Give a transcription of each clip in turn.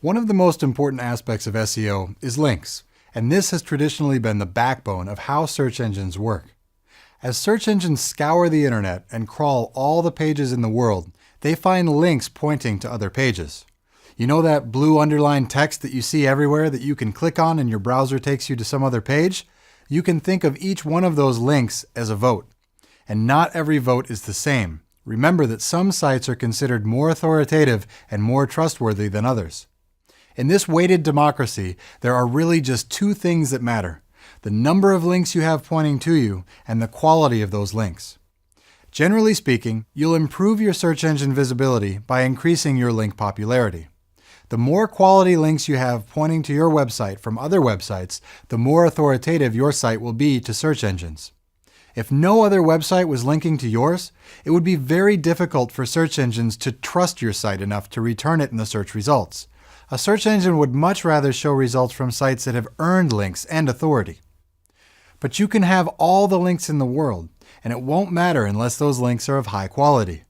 One of the most important aspects of SEO is links, and this has traditionally been the backbone of how search engines work. As search engines scour the internet and crawl all the pages in the world, they find links pointing to other pages. You know that blue underlined text that you see everywhere that you can click on and your browser takes you to some other page? You can think of each one of those links as a vote. And not every vote is the same. Remember that some sites are considered more authoritative and more trustworthy than others. In this weighted democracy, there are really just two things that matter: the number of links you have pointing to you and the quality of those links. Generally speaking, you'll improve your search engine visibility by increasing your link popularity. The more quality links you have pointing to your website from other websites, the more authoritative your site will be to search engines. If no other website was linking to yours, it would be very difficult for search engines to trust your site enough to return it in the search results. A search engine would much rather show results from sites that have earned links and authority. But you can have all the links in the world, and it won't matter unless those links are of high quality.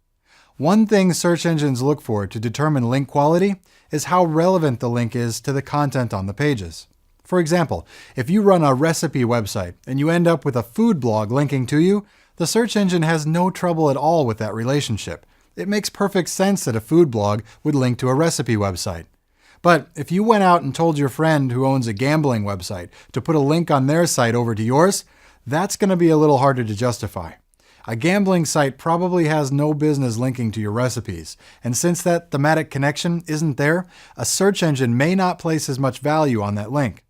One thing search engines look for to determine link quality is how relevant the link is to the content on the pages. For example, if you run a recipe website and you end up with a food blog linking to you, the search engine has no trouble at all with that relationship. It makes perfect sense that a food blog would link to a recipe website. But if you went out and told your friend who owns a gambling website to put a link on their site over to yours, that's going to be a little harder to justify. A gambling site probably has no business linking to your recipes, and since that thematic connection isn't there, a search engine may not place as much value on that link.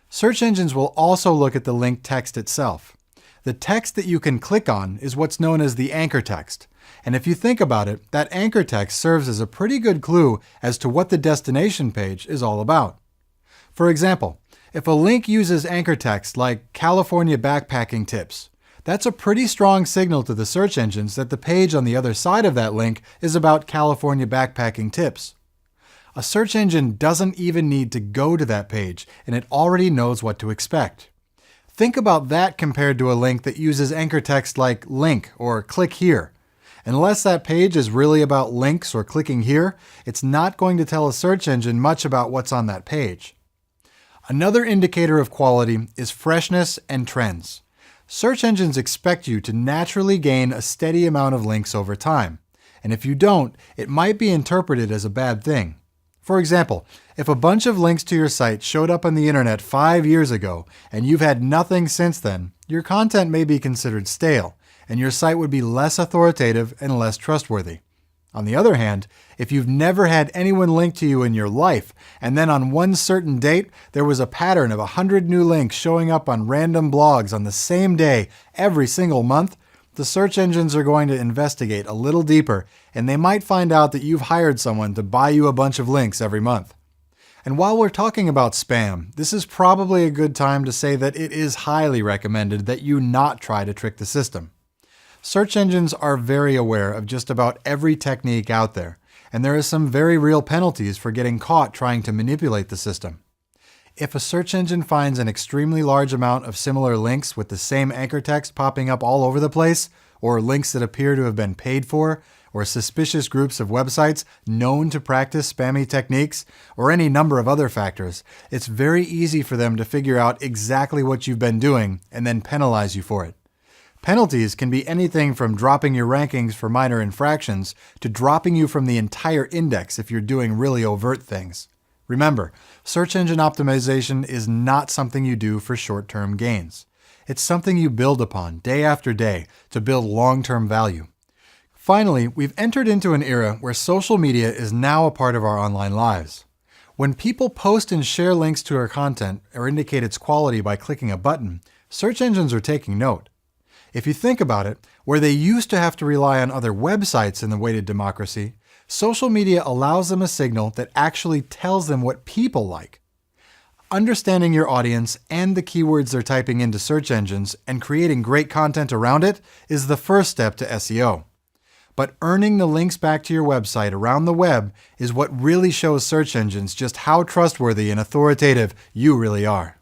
Search engines will also look at the link text itself. The text that you can click on is what's known as the anchor text. And if you think about it, that anchor text serves as a pretty good clue as to what the destination page is all about. For example, if a link uses anchor text like California backpacking tips, that's a pretty strong signal to the search engines that the page on the other side of that link is about California backpacking tips. A search engine doesn't even need to go to that page, and it already knows what to expect. Think about that compared to a link that uses anchor text like link or click here. Unless that page is really about links or clicking here, it's not going to tell a search engine much about what's on that page. Another indicator of quality is freshness and trends. Search engines expect you to naturally gain a steady amount of links over time, and if you don't, it might be interpreted as a bad thing. For example, if a bunch of links to your site showed up on the internet 5 years ago and you've had nothing since then, your content may be considered stale, and your site would be less authoritative and less trustworthy. On the other hand, if you've never had anyone link to you in your life, and then on one certain date, there was a pattern of 100 new links showing up on random blogs on the same day every single month, the search engines are going to investigate a little deeper, and they might find out that you've hired someone to buy you a bunch of links every month. And while we're talking about spam, this is probably a good time to say that it is highly recommended that you not try to trick the system. Search engines are very aware of just about every technique out there, and there are some very real penalties for getting caught trying to manipulate the system. If a search engine finds an extremely large amount of similar links with the same anchor text popping up all over the place, or links that appear to have been paid for, or suspicious groups of websites known to practice spammy techniques, or any number of other factors, it's very easy for them to figure out exactly what you've been doing and then penalize you for it. Penalties can be anything from dropping your rankings for minor infractions to dropping you from the entire index if you're doing really overt things. Remember, search engine optimization is not something you do for short-term gains. It's something you build upon day after day to build long-term value. Finally, we've entered into an era where social media is now a part of our online lives. When people post and share links to our content or indicate its quality by clicking a button, search engines are taking note. If you think about it, where they used to have to rely on other websites in the weighted democracy, social media allows them a signal that actually tells them what people like. Understanding your audience and the keywords they're typing into search engines and creating great content around it is the first step to SEO. But earning the links back to your website around the web is what really shows search engines just how trustworthy and authoritative you really are.